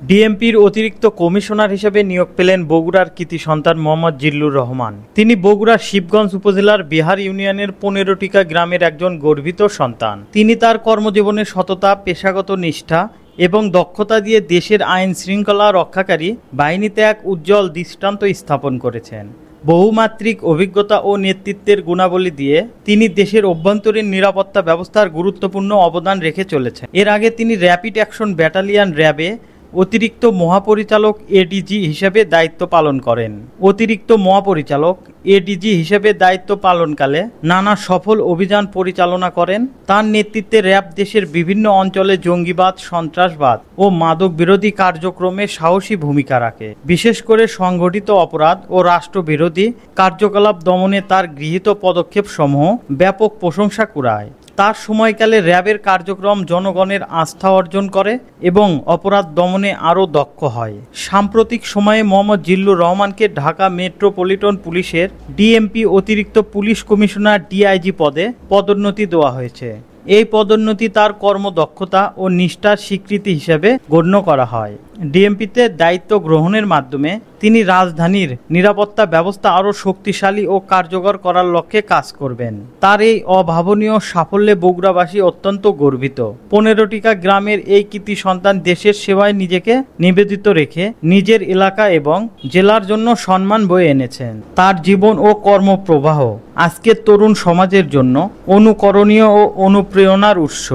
ডিএমপির অতিরিক্ত কমিশনার হিসেবে নিয়োগ পেলেন বগুড়ার কৃতি সন্তান মোহাম্মদ জিল্লুর রহমান। তিনি বগুড়ার শিবগঞ্জ উপজেলার বিহার ইউনিয়নের 15টিকা গ্রামের একজন গর্বিত সন্তান। তিনি তার কর্মজীবনে সততা, পেশাগত নিষ্ঠা এবং দক্ষতা দিয়ে দেশের আইন শৃঙ্খলা রক্ষাকারী বাহিনীতে এক উজ্জ্বল দৃষ্টান্ত স্থাপন করেছেন। বহুমাত্রিক অভিজ্ঞতা ও নেতৃত্বের গুণাবলী দিয়ে তিনি দেশের অভ্যন্তরীণ নিরাপত্তা ব্যবস্থার গুরুত্বপূর্ণ অবদান রেখে চলেছেন। এর আগে তিনি র্যাপিড অ্যাকশন ব্যাটালিয়ন র্যাবে অতিরিক্ত মহাপরিচালক এডিজি হিসেবে দায়িত্ব পালন করেন। অতিরিক্ত মহাপরিচালক এডিজি হিসেবে দায়িত্ব পালনকালে নানা সফল অভিযান পরিচালনা করেন। তার নেতৃত্বে র্যাব দেশের বিভিন্ন অঞ্চলে জঙ্গিবাদ, সন্ত্রাসবাদ ও মাদক বিরোধী কার্যক্রমে সাহসী ভূমিকা রাখে। বিশেষ করে সংগঠিত অপরাধ ও রাষ্ট্রবিরোধী কার্যকলাপ দমনে তার গৃহীত পদক্ষেপসমূহ ব্যাপক প্রশংসা কুড়ায়। তার সময়কালে র্যাবের কার্যক্রম জনগণের আস্থা অর্জন করে এবং অপরাধ দমনে আরও দক্ষ হয়। সাম্প্রতিক সময়ে মোহাম্মদ জিল্লুর রহমানকে ঢাকা মেট্রোপলিটন পুলিশের ডিএমপি অতিরিক্ত পুলিশ কমিশনার ডিআইজি পদে পদোন্নতি দেওয়া হয়েছে। এই পদোন্নতি তার কর্মদক্ষতা ও নিষ্ঠার স্বীকৃতি হিসেবে গণ্য করা হয়। ডিএমপিতে দায়িত্ব গ্রহণের মাধ্যমে তিনি রাজধানীর নিরাপত্তা ব্যবস্থা আরও শক্তিশালী ও কার্যকর করার লক্ষ্যে কাজ করবেন। তার এই অভাবনীয় সাফল্যে বগুড়াবাসী অত্যন্ত গর্বিত। 15টিকা গ্রামের এই কৃতি সন্তান দেশের সেবায় নিজেকে নিবেদিত রেখে নিজের এলাকা এবং জেলার জন্য সম্মান বয়ে এনেছেন। তার জীবন ও কর্মপ্রবাহ আজকের তরুণ সমাজের জন্য অনুকরণীয় ও অনুপ্রেরণার উৎস।